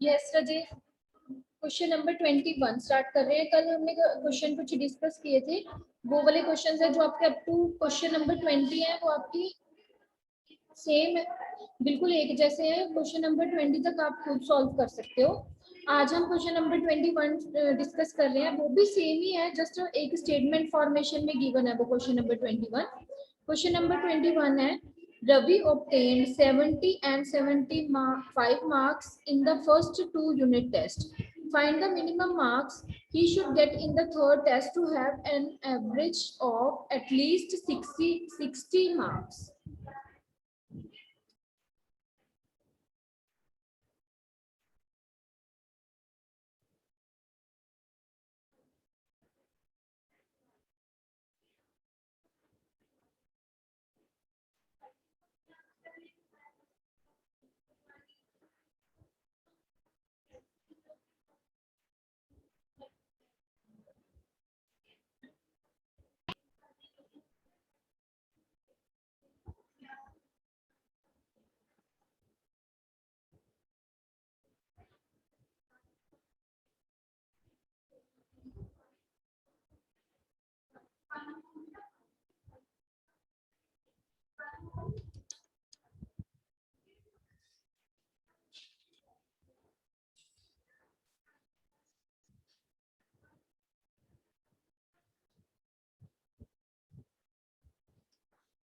Yes Rajesh, question number 21 start कर रहे हैं। कल हमने क्वेश्चन कुछ डिस्कस किए थे, वो वाले क्वेश्चंस है जो आपके अप टू क्वेश्चन नंबर 20 है, वो आपकी सेम बिल्कुल एक जैसे हैं। क्वेश्चन नंबर 20 तक आप खुद सॉल्व कर सकते हो। आज हम क्वेश्चन नंबर 21 डिस्कस कर रहे हैं, वो भी सेम ही है, जस्ट एक स्टेटमेंट फॉर्मेशन में गिवन है वो क्वेश्चन नंबर 21। क्वेश्चन नंबर 21 है, Ravi obtained 70 and 75 marks in the first 2 unit test. Find the minimum marks he should get in the third test to have an average of at least 60 marks.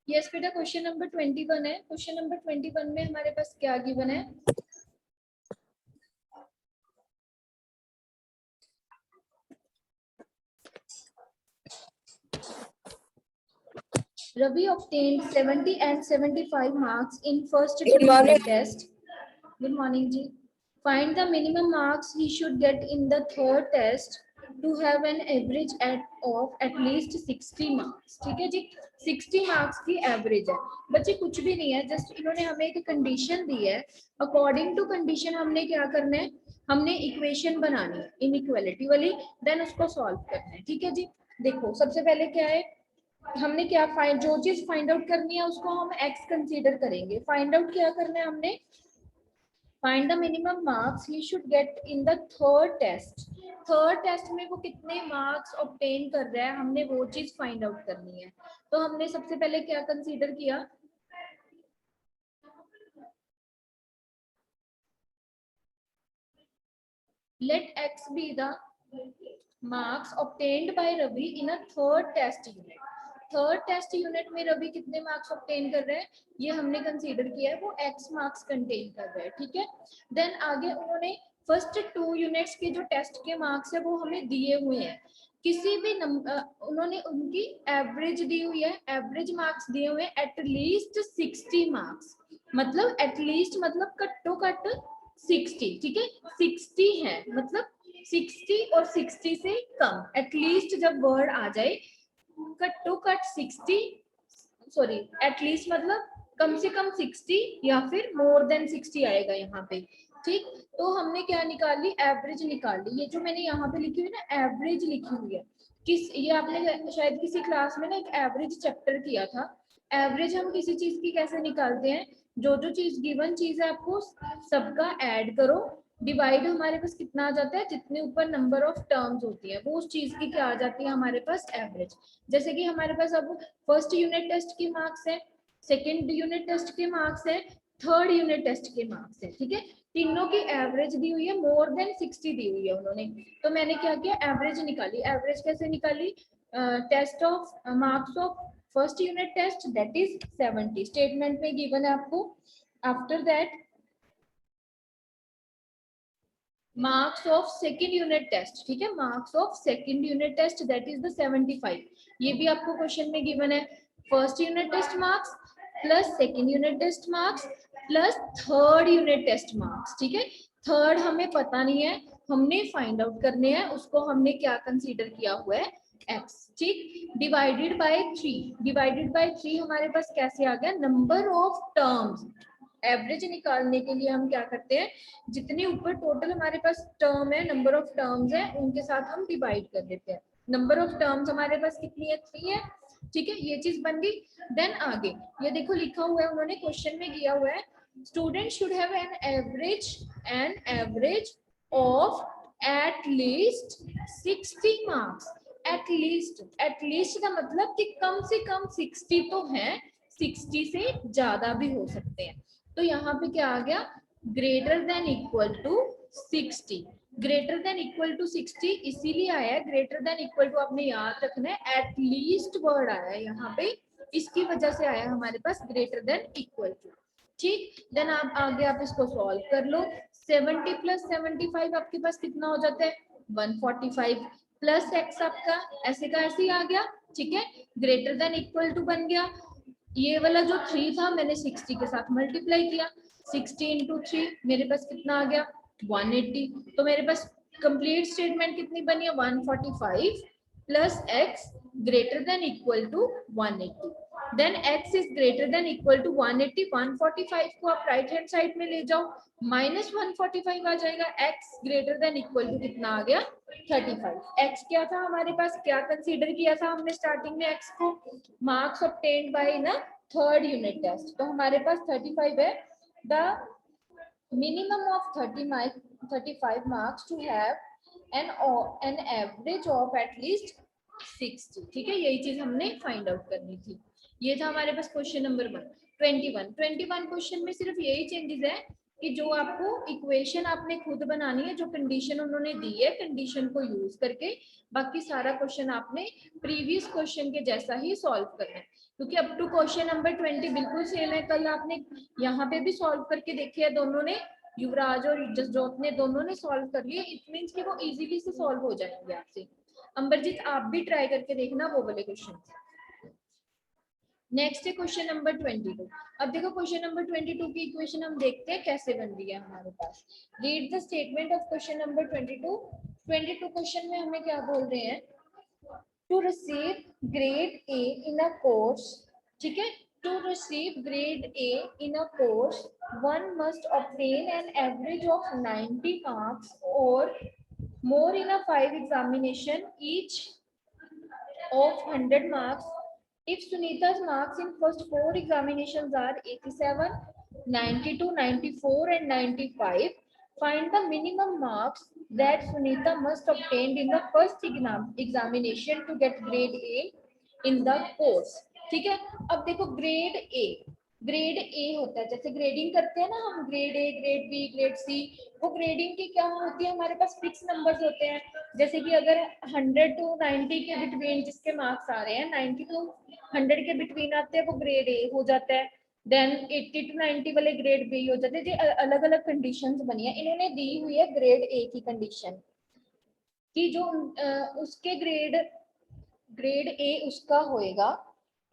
Yes बेटा, question number 21 है। Question number 21 में हमारे पास क्या given है? Ravi obtained 70 and 75 marks in first 2 unit test. Good morning ji. Find the minimum marks he should get in the third test to have an average of at least 60 marks. ठीक है जी, 60 marks की average है। बच्चे कुछ भी नहीं है, just इन्होंने हमें एक कंडीशन दी है। अकॉर्डिंग टू कंडीशन हमने क्या करना है, हमने इक्वेशन बनानी है इनइक्वालिटी वाली, देन उसको सॉल्व करना है। ठीक है जी, देखो सबसे पहले क्या है, हमने क्या फाइंड, जो चीज फाइंड आउट करनी है उसको हम एक्स कंसीडर करेंगे। फाइंड आउट क्या करना है हमने, find the minimum marks he should get in the third test. Third test में वो कितने मार्क्स ऑब्टेन कर रहा है, हमने वो चीज फाइंड आउट करनी है। तो हमने सबसे पहले क्या कंसीडर किया, let x be the marks obtained by Ravi in a third test unit. Third test unit में रवि कितने मार्क्स ऑब्टेन कर रहे हैं, ये हमने कंसीडर किया है, वो एक्स मार्क्स कंटेन कर रहे हैं। ठीक है, देन आगे उन्होंने फर्स्ट 2 यूनिट्स के जो टेस्ट के मार्क्स है वो हमें दिए हुए हैं। किसी भी नंबर उन्होंने उनकी एवरेज दी हुई है, एवरेज मार्क्स दिए हुए हैं एटलीस्ट 60 मार्क्स, मतलब एटलीस्ट मतलब कट्टो कट 60। ठीक है, 60 है मतलब 60 और 60 से कम, एटलीस्ट जब वर्ड आ जाए cut to cut 60, sorry at least मतलब कम से कम 60 या फिर मोर देन 60 आएगा यहाँ पे। ठीक, तो हमने क्या निकाल ली, एवरेज निकाल ली। ये जो मैंने यहाँ पे लिखी हुई ना एवरेज लिखी हुई है, किस ये आपने शायद किसी क्लास में ना एक एवरेज चैप्टर किया था। एवरेज हम किसी चीज की कैसे निकालते हैं, जो जो चीज गिवन चीज है आपको सबका ऐड करो, डिवाइड हमारे पास कितना आ जाता है, जितने ऊपर नंबर ऑफ टर्म्स होती है वो उस चीज की क्या आ जाती है हमारे पास एवरेज। जैसे कि हमारे पास अब फर्स्ट यूनिट टेस्ट के मार्क्स है, सेकेंड यूनिट टेस्ट के मार्क्स है, थर्ड यूनिट टेस्ट के मार्क्स है। ठीक है, तीनों की एवरेज दी हुई है, मोर देन 60 दी हुई है उन्होंने। तो मैंने क्या किया, एवरेज निकाली। एवरेज कैसे निकाली, test of marks of first unit test that is 70, statement में गिवन है आपको। After that marks of second unit test, ठीक है, marks of second unit test that is the 75, ये भी आपको क्वेश्चन में गिवन है। First unit test marks plus second unit test marks plus third unit test marks. ठीक है, third हमें पता नहीं है, हमने फाइंड आउट करने हैं, उसको हमने क्या कंसीडर किया हुआ है, एक्स। ठीक, डिवाइडेड बाय 3, डिवाइडेड बाय 3 हमारे पास कैसे आ गया, नंबर ऑफ टर्म्स। एवरेज निकालने के लिए हम क्या करते हैं, जितने ऊपर टोटल हमारे पास टर्म है, नंबर ऑफ टर्म्स है, उनके साथ हम डिवाइड कर देते हैं। नंबर ऑफ टर्म्स हमारे पास कितनी है, 3 है, ठीक है, ये चीज बन गई। देन आगे ये देखो लिखा हुआ है, उन्होंने क्वेश्चन में किया हुआ है, student should have an average of at least 60 marks. At least का मतलब कि कम से कम 60 तो है, 60 से ज्यादा भी हो सकते हैं। तो यहाँ पे क्या आ गया, greater than equal to 60। Greater than equal to 60 इसीलिए आया है, ग्रेटर देन इक्वल टू आपने याद रखना है, एट लीस्ट वर्ड आया है यहाँ पे, इसकी वजह से आया हमारे पास ग्रेटर देन इक्वल टू। ठीक, देन आप आगे आप इसको सॉल्व कर लो। 70 प्लस 75 आपके पास कितना हो जाता है, 145 प्लस एक्स आपका ऐसे का ऐसे ही आ गया, ठीक है, ग्रेटर देन इक्वल टू बन गया। ये वाला जो 3 था मैंने 60 के साथ मल्टीप्लाई किया, 60 इंटू 3 मेरे पास कितना आ गया, 180। तो मेरे पास कंप्लीट स्टेटमेंट कितनी बनी है, 145 plus x greater than equal to 180। Then x is greater than equal to 180। 145 को आप राइट हैंड साइड में ले जाओ, माइनस 145 आ जाएगा, x greater than equal to कितना आ गया, 35। x क्या था हमारे पास, क्या कंसीडर किया था हमने स्टार्टिंग में, x को मार्क्स ऑब्टेन्ड बाय ना थर्ड यूनिट टेस्ट, तो हमारे पास 35 है। The minimum of 35 marks to have an average of at least 60। ठीक है, यही चीज हमने फाइंड आउट करनी थी। ये था हमारे पास क्वेश्चन नंबर 21 क्वेश्चन में सिर्फ यही चेंजेस है कि जो आपको इक्वेशन आपने खुद बनानी है, जो कंडीशन उन्होंने दी है, कंडीशन को यूज करके, बाकी सारा क्वेश्चन आपने प्रीवियस क्वेश्चन के जैसा ही सॉल्व करना है, क्योंकि अप टू क्वेश्चन नंबर 20 बिल्कुल सेम है। कल आपने यहाँ पे भी सॉल्व करके देखे है, दोनों ने, युवराज और जसजोत ने, दोनों ने सॉल्व कर लिए। इट मींस कि वो इजीली से सॉल्व हो जाएंगे आपसे। अंबरजीत आप भी ट्राई करके देखना वो वाले क्वेश्चन। नेक्स्ट है क्वेश्चन नंबर 22। अब देखो क्वेश्चन नंबर 22 की इक्वेशन हम देखते हैं कैसे बन रही है हमारे पास। Read the statement of question number 22 question में हमें क्या बोल रहे हैं, to receive grade A in a course, ठीक है, to receive grade A in a course one must obtain an average of 90 marks or more in a 5 examination each of 100 marks. If Sunita's marks in first 4 examinations are 87, 92, 94 and 95, find the minimum marks that Sunita must obtain in the first examination to get grade A in the course। ठीक है, अब देखो grade A होता है, जैसे grading करते हैं ना हम, grade A, grade B, grade C, वो ग्रेडिंग की क्या होती है, हमारे पास फिक्स नंबर्स होते हैं। जैसे कि अगर 100 टू 90 के बिटवीन जिसके मार्क्स आ रहे हैं, 90 टू 100 के बिटवीन आते हैं, वो ग्रेड ए हो जाता है। देन 80 टू 90 वाले ग्रेड बी हो जाते हैं। ये अलग अलग कंडीशंस बनी है, इन्होंने दी हुई है ग्रेड ए की कंडीशन कि जो उसके ग्रेड ए उसका होएगा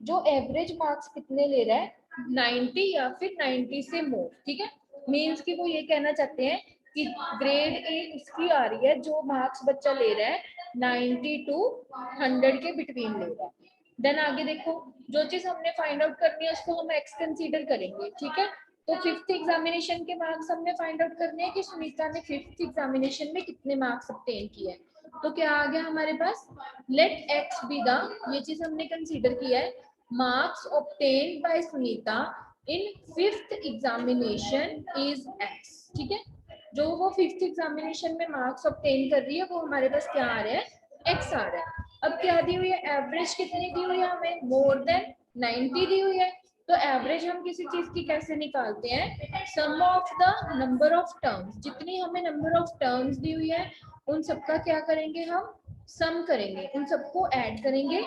जो एवरेज मार्क्स कितने ले रहा है, 90 या फिर 90 से मोर। ठीक है, मींस कि वो ये कहना चाहते हैं कि ग्रेड ए उसकी आ रही है जो मार्क्स बच्चा ले रहा है 90 टू 100 के बिटवीन ले रहा है। देन आगे देखो, जो चीज हमने फाइंड आउट करनी है उसको हम एक्स कंसीडर करेंगे। ठीक है, तो फिफ्थ एग्जामिनेशन के मार्क्स हमने फाइंड आउट करने हैं कि सुनीता ने फिफ्थ एग्जामिनेशन में कितने मार्क्स ऑब्टेन किए हैं। तो क्या आ गया हमारे पास, लेट एक्स बी द, ये चीज हमने कंसीडर किया है, marks obtained bye Sunita in fifth examination is x. ठीक है, जो वो फिफ्थ एग्जामिनेशन में मार्क्स ऑब्टेन कर रही है वो हमारे पास क्या आ रहा है, एक्स आ रहा है। अब क्या दी हुई है, एवरेज कितनी दी हुई है हमें, मोर देन 90 दी हुई है। तो एवरेज हम किसी चीज की कैसे निकालते हैं, sum of the number of terms, जितनी हमें नंबर ऑफ टर्म्स दी हुई है उन सबका क्या करेंगे, हम सम करेंगे, उन सबको ऐड करेंगे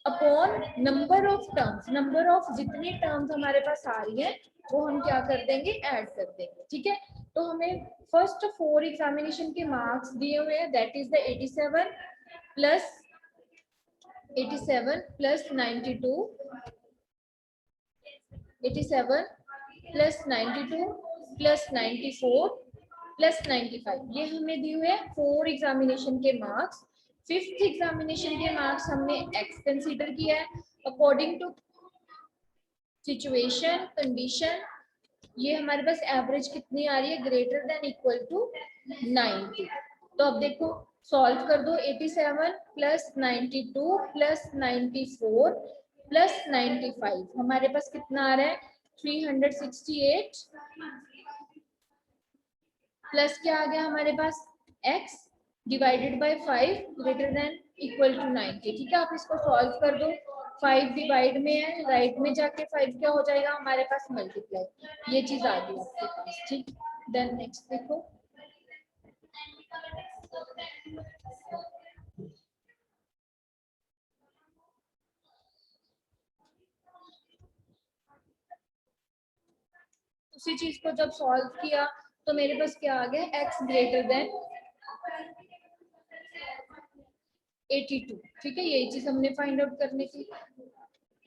upon number of terms. Number of जितनी टर्म्स हमारे पास आ रही है वो हम क्या कर देंगे, ऐड कर देंगे। ठीक है, तो हमें फर्स्ट 4 एग्जामिनेशन के मार्क्स दिए हुए हैं, that is the 87 plus 92, 87 plus 92 plus 94 plus 95, ये हमें दिए हुए 4 एग्जामिनेशन के मार्क्स। फिफ्थ एग्जामिनेशन के मार्क्स हमने एक्स कंसीडर किया है अकॉर्डिंग टू सिचुएशन, कंडीशन ये हमारे पास एवरेज कितनी आ रही है, ग्रेटर देन इक्वल टू 90। तो अब देखो सॉल्व कर दो, 87 प्लस 92 प्लस 94 प्लस 95 हमारे पास कितना आ रहा है, 368 प्लस क्या आ गया हमारे पास x divided by 5 greater than equal to 90। ठीक है, आप इसको सॉल्व कर दो, 5 डिवाइड में है, राइट में जाके 5 क्या हो जाएगा हमारे पास मल्टीप्लाई, ये चीज आ गई आपके पास। ठीक, देन नेक्स्ट देखो, उसी चीज को जब सॉल्व किया तो मेरे पास क्या आ गया, x ग्रेटर देन 82। ठीक है, यही चीज हमने फाइंड आउट करनी थी,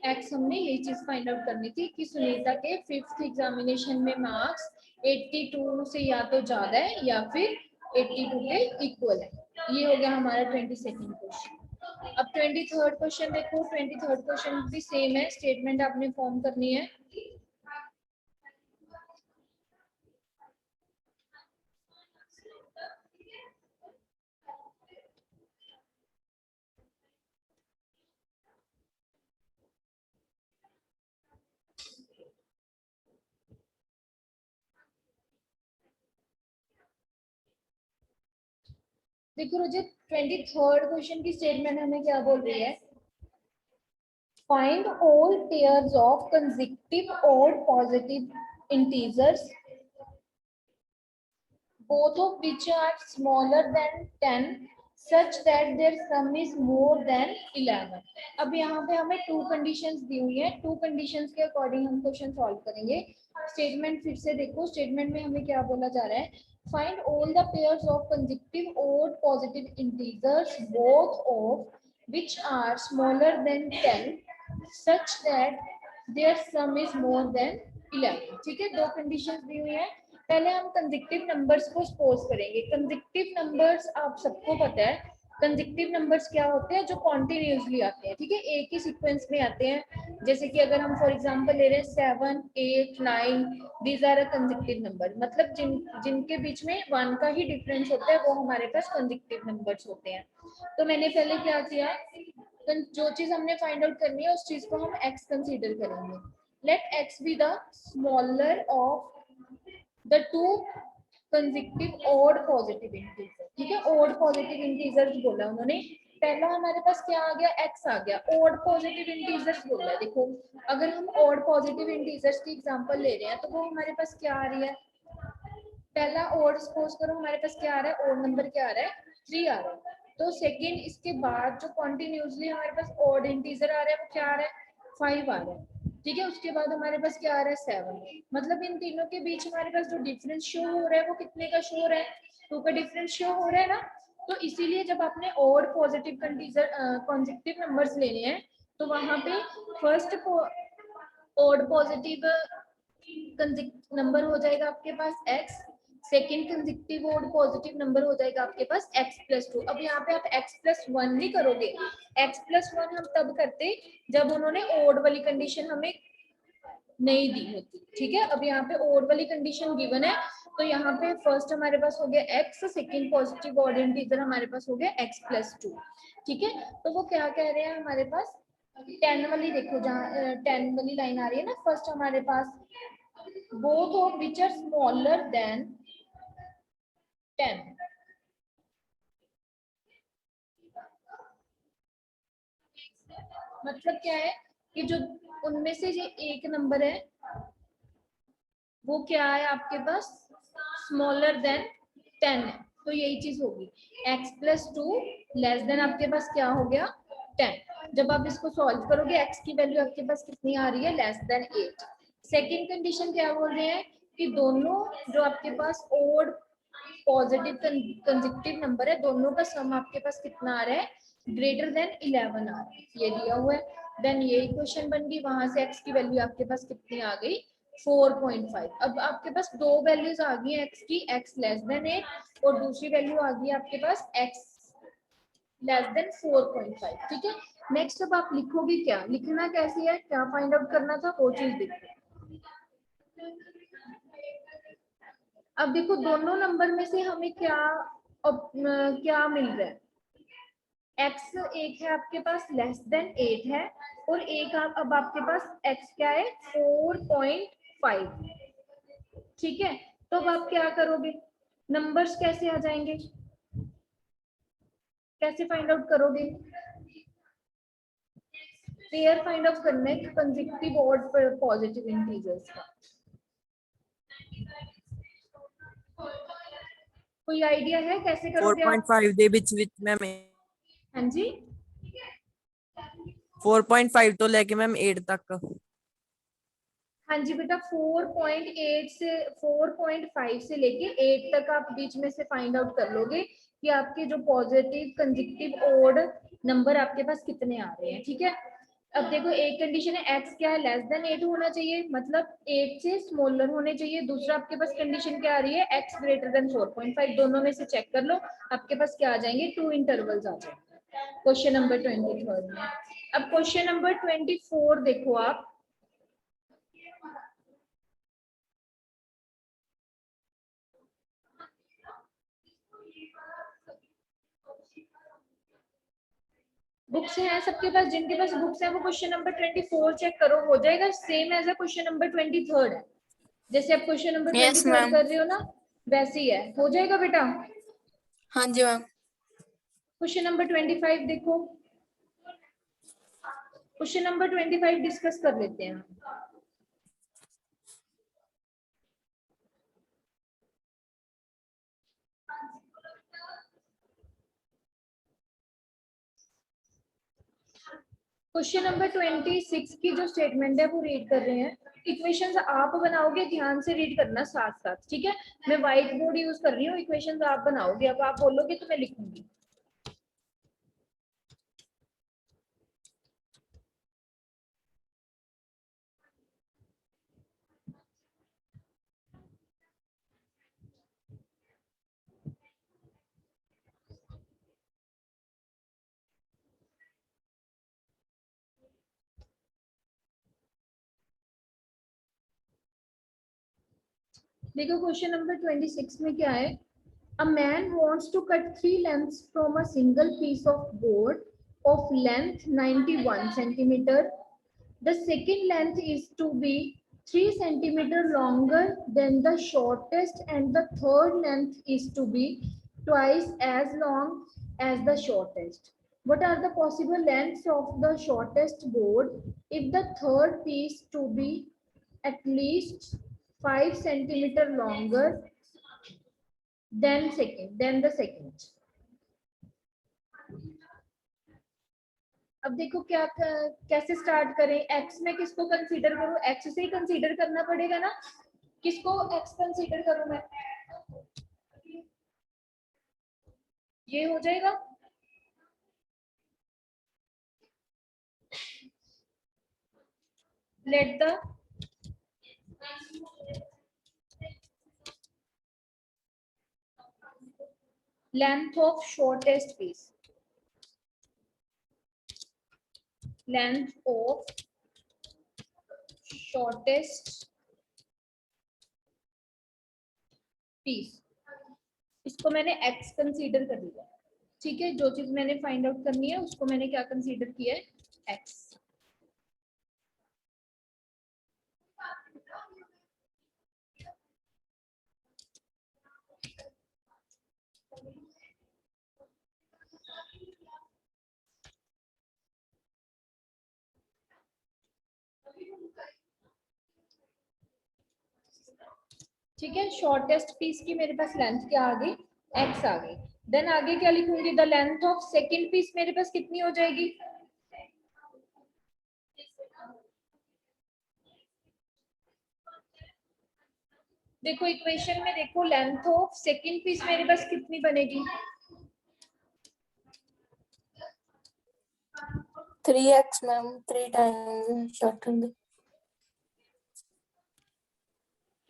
x हमने यही चीज फाइंड आउट करनी थी कि सुनीता के 5th एग्जामिनेशन में मार्क्स 82 से या तो ज्यादा है या फिर 82 के इक्वल है। ये हो गया हमारा 22nd क्वेश्चन। अब 23rd क्वेश्चन देखो, 23rd क्वेश्चन भी सेम है, स्टेटमेंट आपने फॉर्म करनी है। देखो रजत, 23rd क्वेश्चन की स्टेटमेंट हमें क्या बोल रही है, find all pairs of consecutive odd positive integers both of which are smaller than 10 such that their sum is more than 11। अब यहाँ पे हमें टू कंडीशंस दी हुई है, टू कंडीशंस के अकॉर्डिंग हम क्वेश्चन सॉल्व करेंगे। स्टेटमेंट फिर से देखो, स्टेटमेंट में हमें क्या बोला जा रहा है, find all the pairs of consecutive odd positive integers both of which are smaller than 10 such that their sum is more than 11। ठीक है, दो कंडीशंस दी हुई है। पहले हम कंसेक्यूटिव नंबर्स को सपोज करेंगे। कंसेक्यूटिव नंबर्स आप सबको पता है, कंसेक्यूटिव नंबर्स क्या होते हैं, जो कॉन्टिन्यूसली आते हैं। ठीक है, एक ही सीक्वेंस में आते हैं। जैसे कि अगर हम फॉर एग्जांपल ले रहे हैं 7 8 9, these are a consecutive number, मतलब जिनके बीच में 1 का ही डिफरेंस होता है वो हमारे पास कंसेक्यूटिव नंबर्स होते हैं। तो मैंने पहले क्या किया, जो चीज हमने फाइंड आउट करनी है उस चीज को हम x कंसीडर करेंगे। Let x be the smaller of the two consecutive odd positive integers। ठीक है, odd positive integers बोला उन्होंने। पहला हमारे पास क्या आ गया, x आ गया। odd positive integers बोला है। देखो अगर हम odd positive integers की एग्जांपल ले रहे हैं तो वो हमारे पास क्या आ रही है, पहला odd सपोज करो हमारे पास क्या आ रहा है, odd नंबर क्या आ रहा है, 3 आ रहा है। तो सेकंड इसके बाद जो कॉन्टिन्यूसली हमारे पास odd इंटीजर आ रहा है वो क्या आ रहा है, 5 आ रहा है। ठीक है, उसके बाद हमारे पास क्या आ रहा है, 7। मतलब इन तीनों के बीच हमारे पास जो डिफरेंस शो हो रहा है वो कितने का शो हो रहा है, 2 का डिफरेंस शो हो रहा है ना। तो इसीलिए जब आपने odd पॉजिटिव कंसेक्यूटिव नंबर्स लेने हैं तो वहां पे फर्स्ट odd पॉजिटिव नंबर हो जाएगा आपके पास x, second consecutive odd positive number हो जाएगा आपके पास x प्लस 2। अब यहाँ पे आप x प्लस 1 नहीं करोगे, x प्लस 1 हम तब करते जब उन्होंने odd वाली कंडीशन हमें नहीं दी होती। ठीक है, अब यहाँ पे odd वाली कंडीशन गिवन है तो यहाँ पे फर्स्ट हमारे पास हो गया x, second positive odd integer हमारे पास हो गया x प्लस 2। ठीक है, तो वो क्या कह रहे हैं हमारे पास, 10 वाली देखो, जहाँ 10 वाली लाइन आ रही है ना, फर्स्ट हमारे पास both of which are smaller than 10। मतलब क्या है कि जो उनमें से जो एक नंबर है वो क्या है आपके पास, स्मॉलर देन 10 है। तो यही चीज होगी, x प्लस 2 लेस देन आपके पास क्या हो गया, 10। जब आप इसको सॉल्व करोगे x की वैल्यू आपके पास कितनी आ रही है, लेस देन 8। सेकेंड कंडीशन क्या बोल रहे हैं कि दोनों जो आपके पास ओड पॉजिटिव कंसेक्यूटिव नंबर है दोनों का सम आपके पास कितना आ रहा है, ग्रेटर देन 11 आ रहा है, ये दिया हुआ है। देन ये इक्वेशन बन गई, वहां से x की वैल्यू आपके पास कितनी आ गई, 4.5। अब आपके पास दो वैल्यूज आ गई x की, x लेस देन 8 और दूसरी वैल्यू आ गई आपके पास x लेस देन 4.5। ठीक है, नेक्स्ट अब आप लिखोगे क्या, लिखना कैसे है, क्या फाइंड आउट करना था वो चीज देखो। अब देखो दोनों नंबर में से हमें क्या मिल रहा है, x एक है आपके पास लेस देन 8 है, और एक अब आपके पास x क्या है 4.5, ठीक है। तो अब आप क्या करोगे, नंबर्स कैसे आ जाएंगे, कैसे फाइंड आउट करोगे, पेयर फाइंड आउट करना है कंसेक्यूटिव और पॉजिटिव इंटीजर्स का। कोई आइडिया है कैसे करोगे आप? 4.5 ਦੇ ਵਿੱਚ ਮੈਮ हाँ जी 4.5 ਤੋਂ ਲੈ ਕੇ ਮੈਮ 8 ਤੱਕ। हाँ जी बेटा 4.8 से 4.5 से लेके 8 तक आप बीच में से फाइंड आउट कर लोगे कि आपके जो पॉजिटिव कंसेक्यूटिव ओड नंबर आपके पास कितने आ रहे हैं, ठीक है। अब देखो एक कंडीशन है x क्या है लेस देन 8 होना चाहिए, मतलब 8 से स्मॉलर होने चाहिए। दूसरा आपके पास कंडीशन क्या आ रही है x ग्रेटर देन 4.5, दोनों में से चेक कर लो, आपके पास क्या आ जाएंगे, 2 इंटरवल्स आ जाएंगे क्वेश्चन नंबर 23 में। अब क्वेश्चन नंबर 24 देखो आप, बुक्स हैं सबके पास, जिनके पास बुक्स हैं वो क्वेश्चन नंबर 24 चेक करो, हो जाएगा same as a question number 23 है, जैसे आप क्वेश्चन नंबर 23 कर रहे हो ना वैसे ही है, हो जाएगा बेटा। हाँ जी मैम। क्वेश्चन नंबर 25 देखो, क्वेश्चन नंबर 25 डिस्कस कर लेते हैं। क्वेश्चन नंबर 26 की जो स्टेटमेंट है वो रीड कर रहे हैं, इक्वेशंस आप बनाओगे, ध्यान से रीड करना साथ साथ, ठीक है। मैं व्हाइट बोर्ड यूज कर रही हूँ, इक्वेशंस आप बनाओगे, अब आप बोलोगे तो मैं लिखूंगी। देखो क्वेश्चन नंबर 26 में क्या है, a man wants to cut 3 lengths from a single piece of board of length 91 centimeter. The second length is to be 3 centimeter longer than the shortest and the third length is to be twice as long as the shortest. What are the possible lengths of the shortest board if the third piece to be at least 5 centimeter longer than the second? अब देखो क्या कैसे start करें, x में किसको consider करूं, x से ही consider करना पड़ेगा ना, किसको x कंसीडर करूं मैं, ये हो जाएगा। Let the length of shortest piece, length of shortest piece, इसको मैंने x कंसीडर कर लिया, ठीक है। जो चीज मैंने फाइंड आउट करनी है उसको मैंने क्या कंसीडर किया है, x। ठीक है, शॉर्टेस्ट पीस की मेरे पास लेंथ क्या आ गई, x आ गई। देन आगे क्या लिखूंगी, the length of second piece मेरे पास कितनी हो जाएगी, देखो इक्वेशन में देखो लेंथ ऑफ सेकंड पीस मेरे पास कितनी बनेगी, 3x मैम, 3 टाइम्स शॉर्टेंड।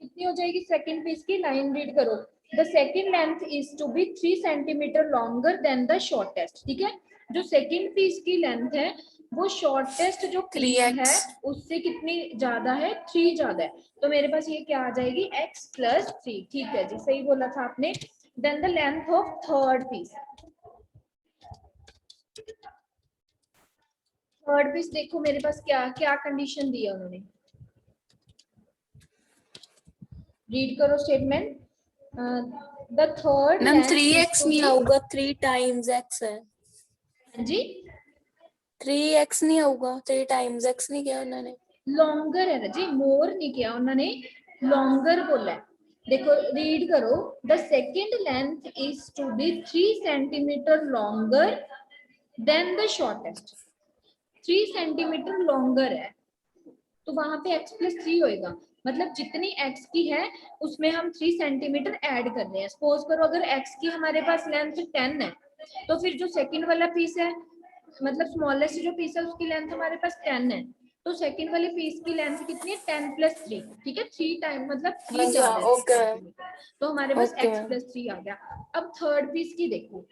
कितनी हो जाएगी सेकंड पीस की, लाइन रीड करो, the second length is to be 3 centimetre longer than the shortest, ठीक है। जो सेकंड पीस की लेंथ है वो शॉर्टेस्ट जो पीस 3x है उससे कितनी ज्यादा है, 3 ज्यादा है, तो मेरे पास ये क्या आ जाएगी x प्लस 3। ठीक है जी, सही बोला था आपने। Then the length of third piece, third piece देखो मेरे पास क्या क्या कंडीशन दी है उन्होंने, रीड करो statement. The third ma'am length 3x नहीं आऊगा, 3 टाइम्स x है। जी 3x नहीं आऊगा, 3 टाइम्स x नहीं किया उन्होंने। लॉन्गर है ना जी, मोर नहीं किया उन्होंने, लॉन्गर बोला है। देखो रीड करो, the second length is to be 3 centimetre longer than the shortest. 3 centimetre longer है तो वहां पे x प्लस 3 होएगा, मतलब जितनी x की है उसमें हम 3 सेंटीमीटर ऐड कर रहे हैं। सपोज करो अगर x की हमारे पास लेंथ 10 है तो फिर जो सेकंड वाला पीस है, मतलब स्मॉलेस्ट जो पीस है उसकी लेंथ हमारे पास 10 है, तो सेकंड वाले पीस की लेंथ कितनी है, 10 प्लस 3। ठीक है, 3 टाइम मतलब 3 हाँ जी, ज्यादा हाँ, है ओके सेंटीमीटर, तो हमारे पास ओके x प्लस 3 आ गया। अब थर्ड पीस की देखो,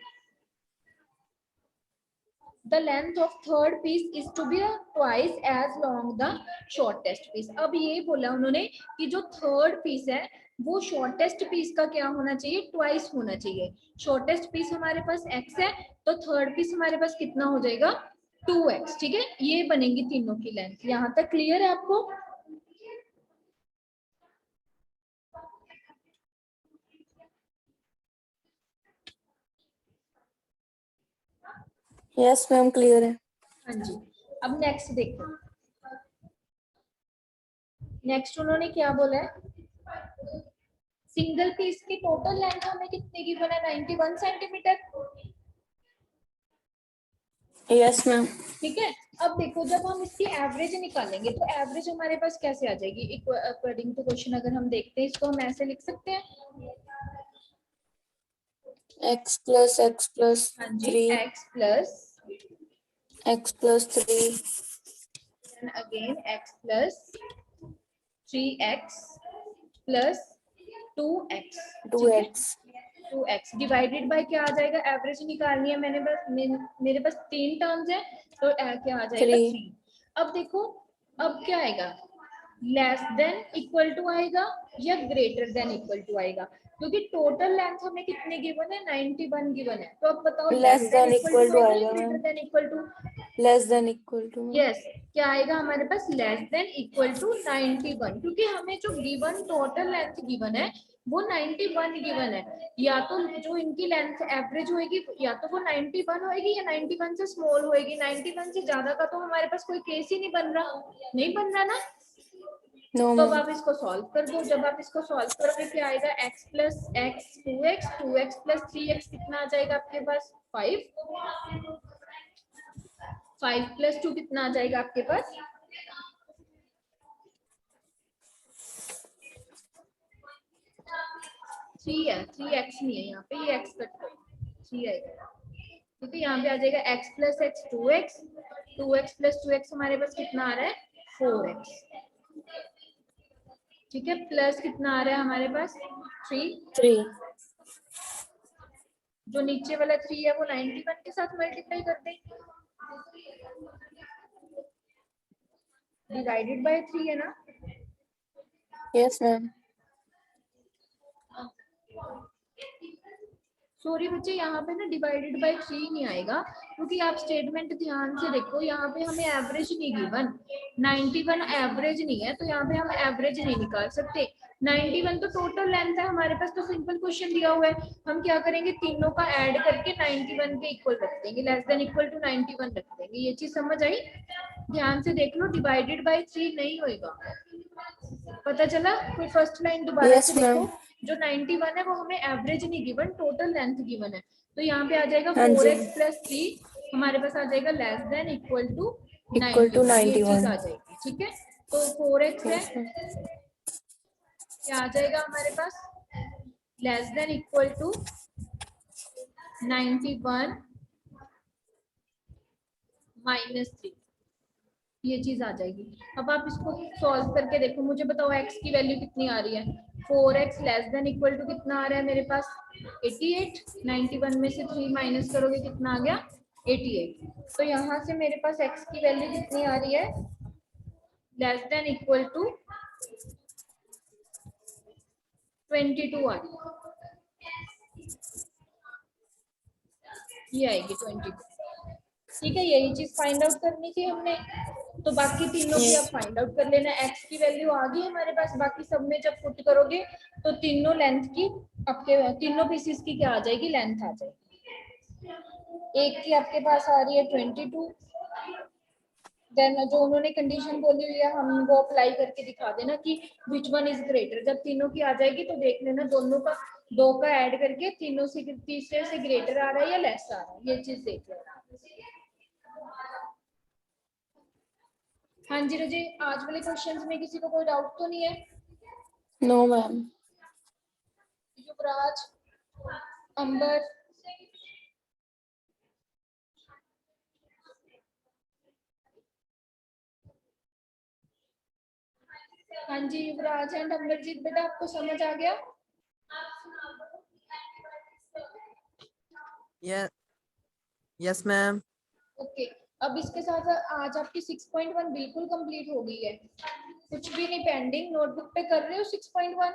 the length of third piece is to be twice as long the shortest piece। अब ये बोला उन्होंने कि जो थर्ड पीस है वो शॉर्टेस्ट पीस का क्या होना चाहिए, ट्वाइस होना चाहिए। शॉर्टेस्ट पीस हमारे पास x है तो थर्ड पीस हमारे पास कितना हो जाएगा 2x। ठीक है, ये बनेंगी तीनों की लेंथ। यहाँ तक क्लियर है आपको? यस मैम क्लियर है। हाँ जी, अब नेक्स्ट देखो, नेक्स्ट उन्होंने क्या बोला है, सिंगल पीस की टोटल लेंथ हमें कितने की बना, 91 सेंटीमीटर। Yes ma'am. ठीक है, अब देखो जब हम इसकी एवरेज निकालेंगे तो एवरेज हमारे पास कैसे आ जाएगी, अकॉर्डिंग टू क्वेश्चन अगर हम देखते हैं इसको हम ऐसे लिख सकते हैं, x प्लस x प्लस हाँ जी 3 x plus x plus 3 again x plus 3x plus 2x। 2x 2x divided by क्या आ जाएगा, एवरेज निकालनी है मैंने बस, मेरे पास 3 टर्म्स है तो क्या आ जाएगा 3 3। अब देखो अब क्या आएगा, लेस देन इक्वल टू आएगा या ग्रेटर देन इक्वल टू आएगा, क्योंकि टोटल लेंथ हमें कितने गिवन है, 91 गिवन है। तो अब बताओ less less than than equal equal to to आएगा या आएगा greater ma'am, than equal to, less than equal to ma'am. Yes क्या आएगा हमारे पास, लेस देन इक्वल टू 91, क्योंकि हमें जो गिवन टोटल लेंथ गिवन है वो 91 गिवन है। या तो जो इनकी लेंथ एवरेज होएगी या तो वो 91 होएगी या 91 से स्मॉल होएगी, 91 से ज्यादा का तो हमारे पास कोई केस ही नहीं बन रहा, नहीं बन रहा ना। नो तो अब मैम। आप इसको सॉल्व कर दो, जब आप इसको सॉल्व करोगे क्या आएगा, x plus x 2x 2x plus 3x कितना आ जाएगा आपके पास 5, 5 प्लस 2 कितना आ जाएगा आपके पास 3 है, 3x नहीं है यहाँ पे, ये x कट करो 3 आएगा, क्योंकि यहाँ पे आ जाएगा x plus x 2x 2x plus 2x हमारे पास कितना आ रहा है 4x। ठीक है, प्लस कितना आ रहा है हमारे पास 3, जो नीचे वाला 3 है वो 91 के साथ मल्टीप्लाई कर दें, डिवाइडेड बाय 3 है ना। Yes ma'am. सॉरी बच्चे, यहाँ पे ना डिवाइडेड बाय 3 नहीं आएगा, क्योंकि आप स्टेटमेंट ध्यान से देखो, यहाँ पे हमें एवरेज नहीं गिवन, 91 एवरेज नहीं है तो यहाँ पे हम एवरेज नहीं निकाल सकते। 91 तो टोटल लेंथ है हमारे पास, तो सिंपल क्वेश्चन दिया हुआ है, हम क्या करेंगे तीनों का ऐड करके 91 के इक्वल रख देंगे, लेस देन इक्वल टू 91 रख देंगे। ये चीज समझ आई, ध्यान से देख लो, डिवाइडेड बाय 3 नहीं होएगा, पता चला। कोई फर्स्ट लाइन दोबारा यस से मैम। देखो, जो 91 है वो हमें एवरेज नहीं गिवन, टोटल लेंथ गिवन है, तो यहाँ पे आ जाएगा हाँ जी, 4x प्लस 3 हमारे पास आ जाएगा less than equal to equal to 91, ये चीज 91। आ जाएगी। ठीक है, तो 4x है, यस मैम। क्या आ जाएगा हमारे पास, less than equal to 91 minus 3, ये चीज आ जाएगी। अब आप इसको सॉल्व करके देखो, मुझे बताओ x की वैल्यू कितनी आ रही है, 4x less than equal to कितना आ रहा है मेरे पास 88, 91 में से 3 माइनस करोगे कितना आ गया 88। तो यहाँ से मेरे पास x की वैल्यू कितनी आ रही है, लेस देन इक्वल टू 22 आ रही है, ये आएगी 22। ठीक है, यही चीज फाइंड आउट करनी थी हमने, तो बाकी तीनों की आप फाइंड आउट कर लेना। x की वैल्यू आ गई हमारे पास, बाकी सब में जब पुट करोगे तो तीनों लेंथ की आपके तीनों पीसेस की क्या आ जाएगी, लेंथ आ जाएगी। एक की आपके पास आ रही है 22, देन जो उन्होंने कंडीशन बोली हुई है हम वो अप्लाई करके दिखा देना कि विच वन इज ग्रेटर। जब तीनों की आ जाएगी तो देख लेना दोनों का, दो का ऐड करके तीनों से तीसरे से ग्रेटर आ रहा है या लेस आ रहा है, ये चीज देख लेना। हाँ जी रजी, आज वाले क्वेश्चंस में किसी को कोई डाउट तो नहीं है? No ma'am. युवराज, अंबर, हाँ जी युवराज एंड अंबरजीत, बेटा आपको समझ आ गया? Yes ma'am. ओके, अब इसके साथ आज आपकी 6.1 बिल्कुल कंप्लीट हो गई है, कुछ भी नहीं पेंडिंग। नोटबुक पे कर रहे हो 6.1?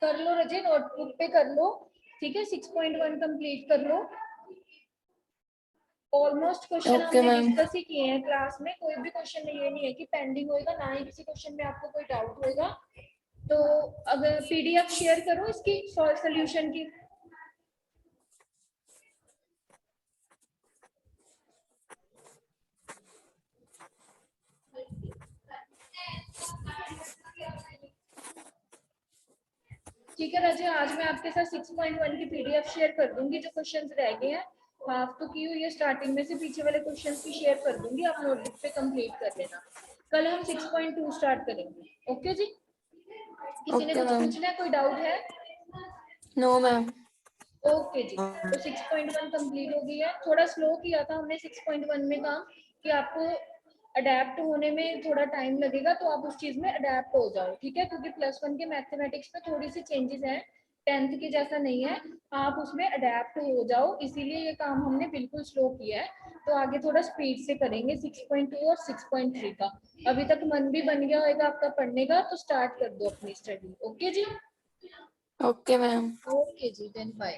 कर लो रजे, नोटबुक पे कर लो, ठीक है। 6.1 कंप्लीट कर लो। ऑलमोस्ट क्वेश्चन ओके हमने मैम। डिस्कस ही किए हैं क्लास में, कोई भी क्वेश्चन ये नहीं है कि पेंडिंग होएगा, ना ही किसी क्वेश्चन में आपको कोई डाउट होएगा। तो अगर पीडीएफ शेयर करो इसकी सॉल्यूशन की। ठीक है राजे, आज मैं आपके साथ 6.1 की पीडीएफ शेयर कर दूंगी। जो क्वेश्चंस रह गए हैं हाफ तो की हुई है, स्टार्टिंग में से पीछे वाले क्वेश्चंस भी शेयर कर दूंगी, आप नोटबुक पे कंप्लीट कर लेना। कल हम 6.2 स्टार्ट करेंगे। ओके जी, किसी ने ओके कुछ मैम। पूछना है, कोई डाउट है? No ma'am. ओके जी, तो 6.1 कंप्लीट हो गई है। थोड़ा स्लो किया था हमने 6.1 में काम, कि आपको अडेप्ट होने में थोड़ा टाइम लगेगा, तो आप उस चीज में अडेप्ट हो जाओ, ठीक है। क्योंकि +1 के मैथमेटिक्स में थोड़ी सी चेंजेस हैं, 10th के जैसा नहीं है, आप उसमें अडेप्ट हो जाओ, इसीलिए ये काम हमने बिल्कुल स्लो किया है। तो आगे थोड़ा स्पीड से करेंगे 6.2 और 6.3 का। अभी तक मन भी बन गया होगा आपका पढ़ने का, तो स्टार्ट कर दो अपनी स्टडी। ओके जी, ओके मैम। ओके जी, देन बाय।